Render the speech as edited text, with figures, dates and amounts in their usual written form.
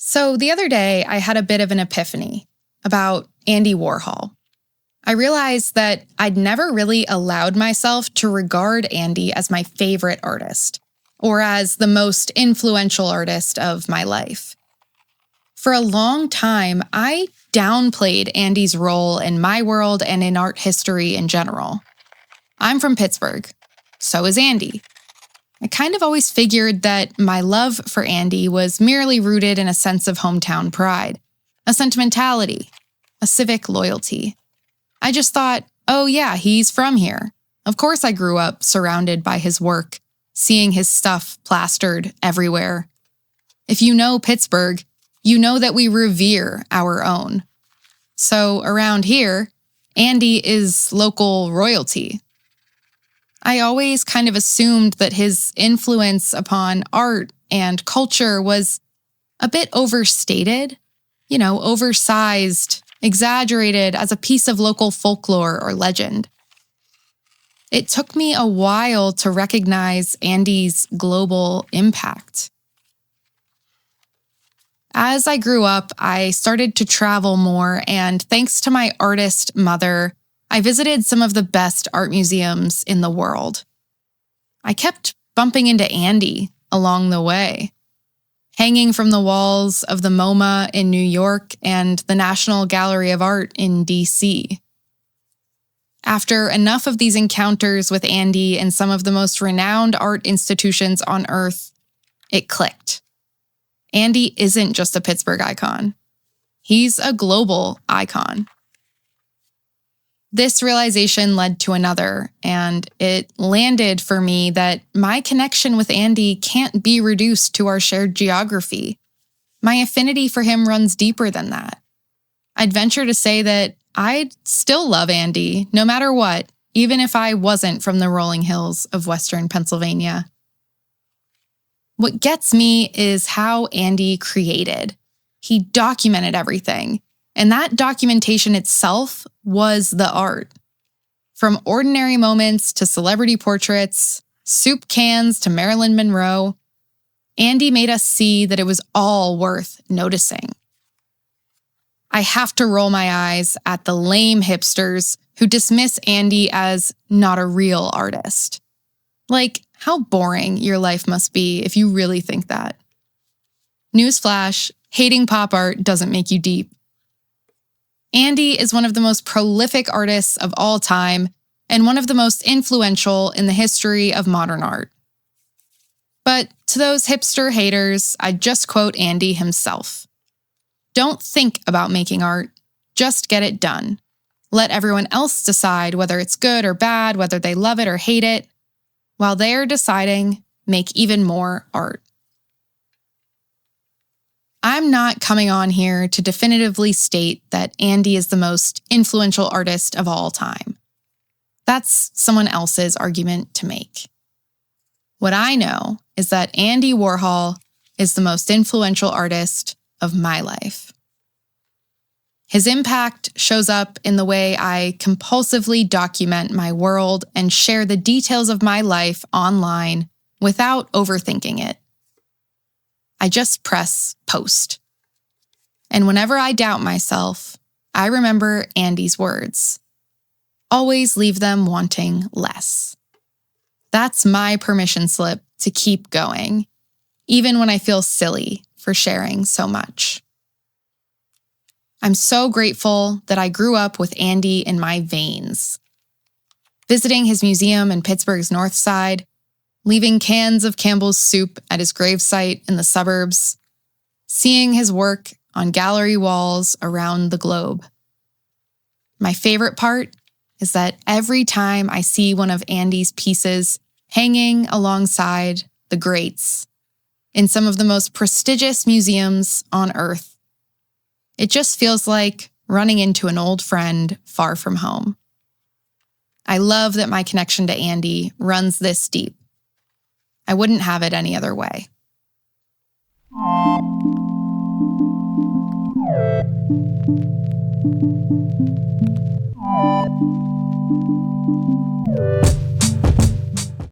So the other day, I had a bit of an epiphany about Andy Warhol. I realized that I'd never really allowed myself to regard Andy as my favorite artist, or as the most influential artist of my life. For a long time, I downplayed Andy's role in my world and in art history in general. I'm from Pittsburgh. So is Andy. I kind of always figured that my love for Andy was merely rooted in a sense of hometown pride, a sentimentality, a civic loyalty. I just thought, oh yeah, he's from here. Of course I grew up surrounded by his work, seeing his stuff plastered everywhere. If you know Pittsburgh, you know that we revere our own. So around here, Andy is local royalty. I always kind of assumed that his influence upon art and culture was a bit overstated, oversized, exaggerated as a piece of local folklore or legend. It took me a while to recognize Andy's global impact. As I grew up, I started to travel more, and thanks to my artist mother, I visited some of the best art museums in the world. I kept bumping into Andy along the way, hanging from the walls of the MoMA in New York and the National Gallery of Art in DC. After enough of these encounters with Andy in some of the most renowned art institutions on Earth, it clicked. Andy isn't just a Pittsburgh icon. He's a global icon. This realization led to another, and it landed for me that my connection with Andy can't be reduced to our shared geography. My affinity for him runs deeper than that. I'd venture to say that I'd still love Andy, no matter what, even if I wasn't from the rolling hills of Western Pennsylvania. What gets me is how Andy created. He documented everything. And that documentation itself was the art. From ordinary moments to celebrity portraits, soup cans to Marilyn Monroe, Andy made us see that it was all worth noticing. I have to roll my eyes at the lame hipsters who dismiss Andy as not a real artist. Like, how boring your life must be if you really think that. Newsflash, hating pop art doesn't make you deep. Andy is one of the most prolific artists of all time and one of the most influential in the history of modern art. But to those hipster haters, I'd just quote Andy himself. Don't think about making art, just get it done. Let everyone else decide whether it's good or bad, whether they love it or hate it. While they're deciding, make even more art. I'm not coming on here to definitively state that Andy is the most influential artist of all time. That's someone else's argument to make. What I know is that Andy Warhol is the most influential artist of my life. His impact shows up in the way I compulsively document my world and share the details of my life online without overthinking it. I just press post. And whenever I doubt myself, I remember Andy's words. Always leave them wanting less. That's my permission slip to keep going, even when I feel silly for sharing so much. I'm so grateful that I grew up with Andy in my veins. Visiting his museum in Pittsburgh's North Side, leaving cans of Campbell's soup at his gravesite in the suburbs, seeing his work on gallery walls around the globe. My favorite part is that every time I see one of Andy's pieces hanging alongside the greats in some of the most prestigious museums on Earth, it just feels like running into an old friend far from home. I love that my connection to Andy runs this deep. I wouldn't have it any other way.